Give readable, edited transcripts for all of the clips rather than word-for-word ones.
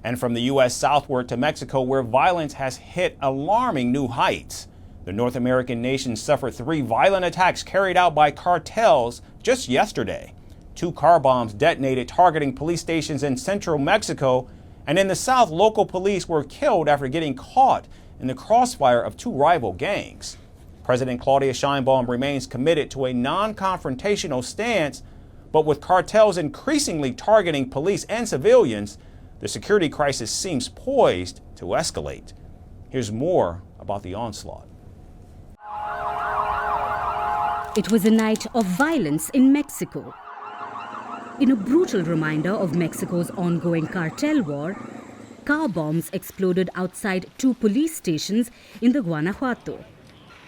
And from the U.S. southward to Mexico, where violence has hit alarming new heights. The North American nation suffered 3 violent attacks carried out by cartels just yesterday. 2 car bombs detonated targeting police stations in central Mexico. And in the south, local police were killed after getting caught in the crossfire of 2 rival gangs. President Claudia Sheinbaum remains committed to a non-confrontational stance, but with cartels increasingly targeting police and civilians, the security crisis seems poised to escalate. Here's more about the onslaught. It was a night of violence in Mexico. In a brutal reminder of Mexico's ongoing cartel war, car bombs exploded outside 2 police stations in the Guanajuato.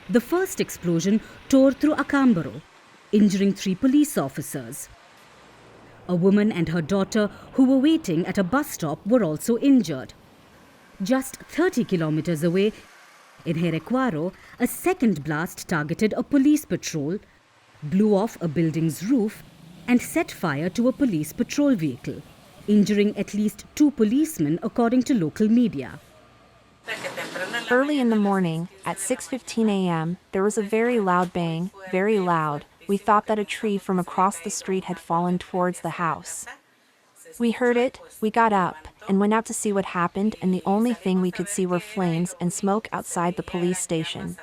The first explosion tore through Acambaro, injuring 3 police officers. A woman and her daughter who were waiting at a bus stop were also injured. Just 30 kilometers away, in Jerecuaro, a second blast targeted a police patrol, blew off a building's roof, and set fire to a police patrol vehicle, injuring at least 2 policemen, according to local media. Early in the morning, at 6:15 a.m., there was a very loud bang, very loud. We thought that a tree from across the street had fallen towards the house. We heard it, we got up, and went out to see what happened, and the only thing we could see were flames and smoke outside the police station.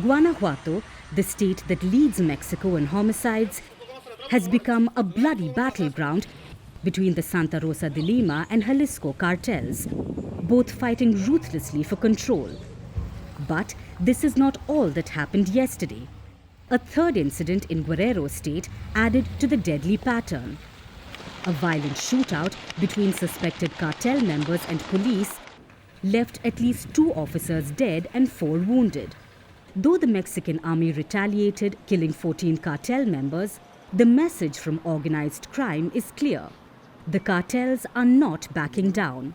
Guanajuato, the state that leads Mexico in homicides, has become a bloody battleground between the Santa Rosa de Lima and Jalisco cartels, both fighting ruthlessly for control. But this is not all that happened yesterday. A third incident in Guerrero state added to the deadly pattern. A violent shootout between suspected cartel members and police left at least 2 officers dead and 4 wounded. Though the Mexican army retaliated, killing 14 cartel members, the message from organized crime is clear. The cartels are not backing down.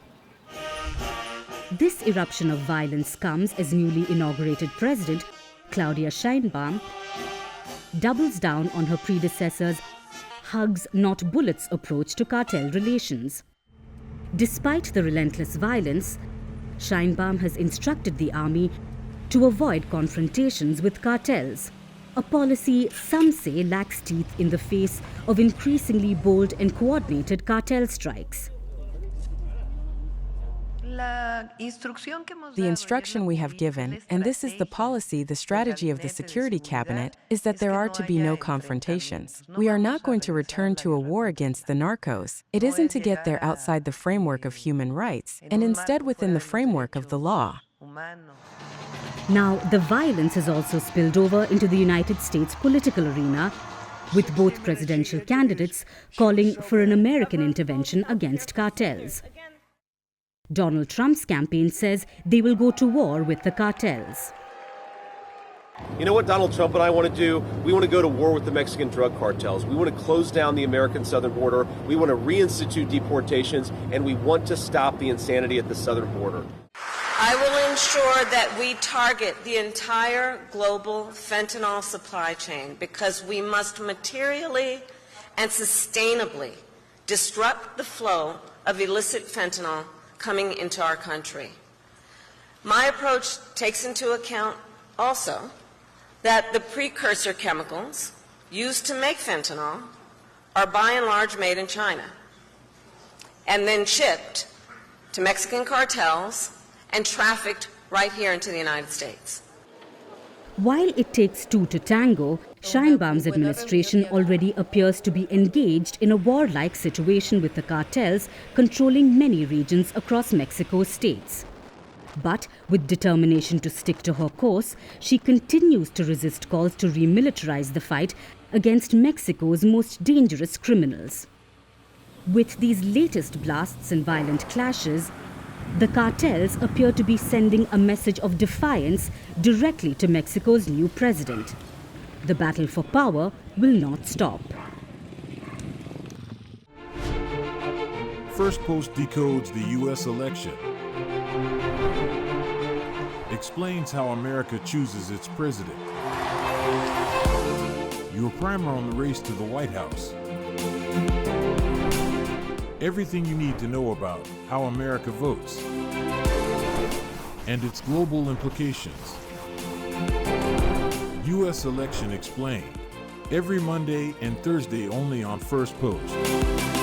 This eruption of violence comes as newly inaugurated President Claudia Sheinbaum doubles down on her predecessor's hugs not bullets approach to cartel relations. Despite the relentless violence, Sheinbaum has instructed the army to avoid confrontations with cartels, a policy some say lacks teeth in the face of increasingly bold and coordinated cartel strikes. The instruction we have given, and this is the policy, the strategy of the Security Cabinet, is that there are to be no confrontations. We are not going to return to a war against the narcos. It isn't to get there outside the framework of human rights, and instead within the framework of the law. Now, the violence has also spilled over into the United States political arena, with both presidential candidates calling for an American intervention against cartels. Donald Trump's campaign says they will go to war with the cartels. You know what Donald Trump and I want to do? We want to go to war with the Mexican drug cartels. We want to close down the American southern border. We want to reinstitute deportations, and we want to stop the insanity at the southern border. I will ensure that we target the entire global fentanyl supply chain because we must materially and sustainably disrupt the flow of illicit fentanyl coming into our country. My approach takes into account also that the precursor chemicals used to make fentanyl are by and large made in China and then shipped to Mexican cartels and trafficked right here into the United States. While it takes 2 to tango, Sheinbaum's administration already appears to be engaged in a warlike situation with the cartels controlling many regions across Mexico's states. But with determination to stick to her course, she continues to resist calls to remilitarize the fight against Mexico's most dangerous criminals. With these latest blasts and violent clashes, the cartels appear to be sending a message of defiance directly to Mexico's new president. The battle for power will not stop. Firstpost decodes the U.S. election, explains how America chooses its president. Your primer on the race to the White House. Everything you need to know about how America votes and its global implications. U.S. Election Explained. Every Monday and Thursday only on Firstpost.